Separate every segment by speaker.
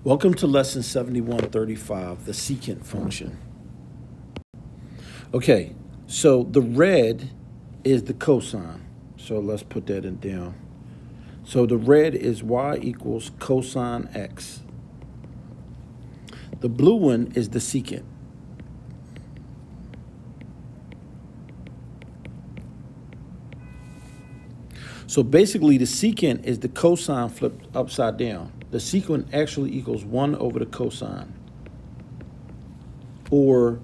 Speaker 1: Welcome to lesson 7135, the secant function. Okay, so the red is the cosine. So let's put that in down. So the red is y equals cosine x. The blue one is the secant. So basically the secant is the cosine flipped upside down. The secant actually equals 1 over the cosine. Or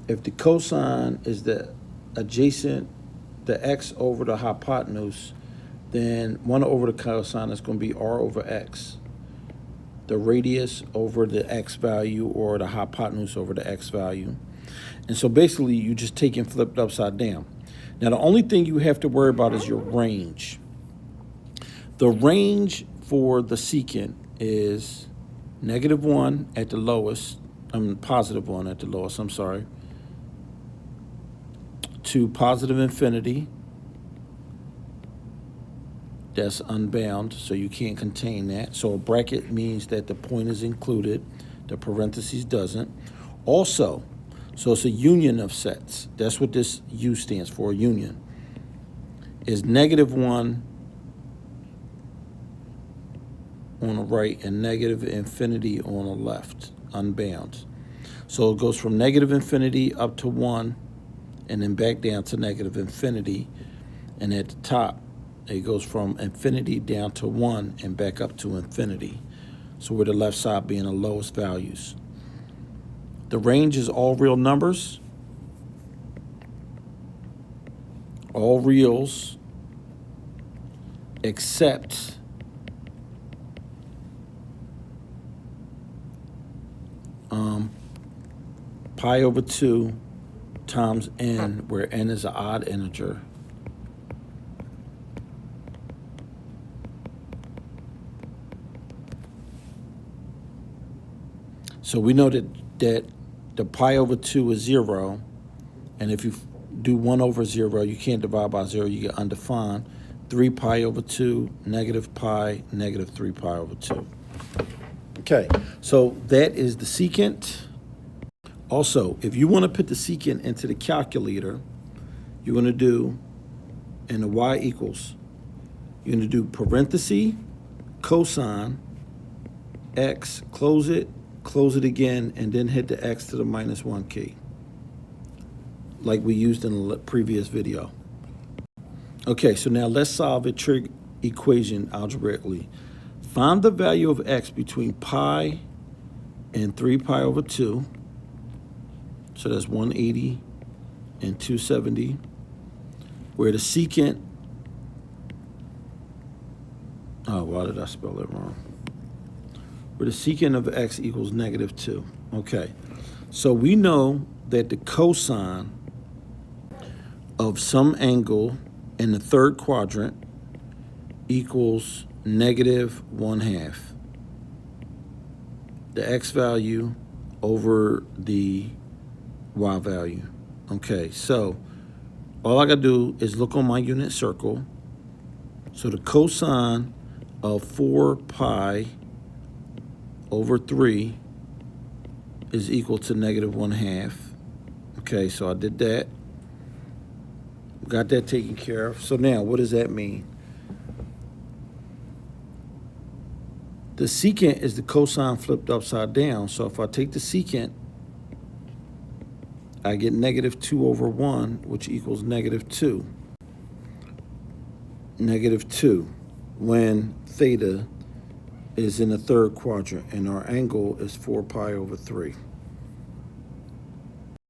Speaker 1: if the cosine is the adjacent, the x over the hypotenuse, then 1 over the cosine is going to be r over x. The radius over the x value or the hypotenuse over the x value. And so basically you just take and flip it upside down. Now the only thing you have to worry about is your range. The range for the secant is -1 at the lowest, +1 at the lowest, to positive infinity. That's unbound, so you can't contain that. So a bracket means that the point is included, the parentheses doesn't. Also, so it's a union of sets. That's what this U stands for, union. Is -1 on the right and negative infinity on the left, unbound. So it goes from negative infinity up to 1 and then back down to negative infinity. And at the top, it goes from infinity down to 1 and back up to infinity. So with the left side being the lowest values. The range is all real numbers, all reals, except pi over 2 times n, where n is an odd integer. So we know that the pi over 2 is 0, and if you do 1 over 0, you can't divide by 0, you get undefined. 3 pi over 2, negative pi, negative 3 pi over 2. Okay, so that is the secant. Also, if you want to put the secant into the calculator, you're going to do, in the y equals, you're going to do parenthesis, cosine, x, close it again, and then hit the x to the -1 key, like we used in the previous video. Okay, so now let's solve a trig equation algebraically. Find the value of x between pi and 3 pi over 2. So that's 180 and 270, where the secant, oh, why did I spell it wrong? Where the secant of x equals -2. Okay, so we know that the cosine of some angle in the third quadrant equals -1/2. The x value over the y value. Okay, so all I gotta do is look on my unit circle. So the cosine of 4 pi over 3 is equal to -1/2. Okay, so I did that. Got that taken care of. So now, what does that mean? The secant is the cosine flipped upside down. So if I take the secant, I get -2 over 1, which equals -2. -2 when theta is in the third quadrant and our angle is 4 pi over 3.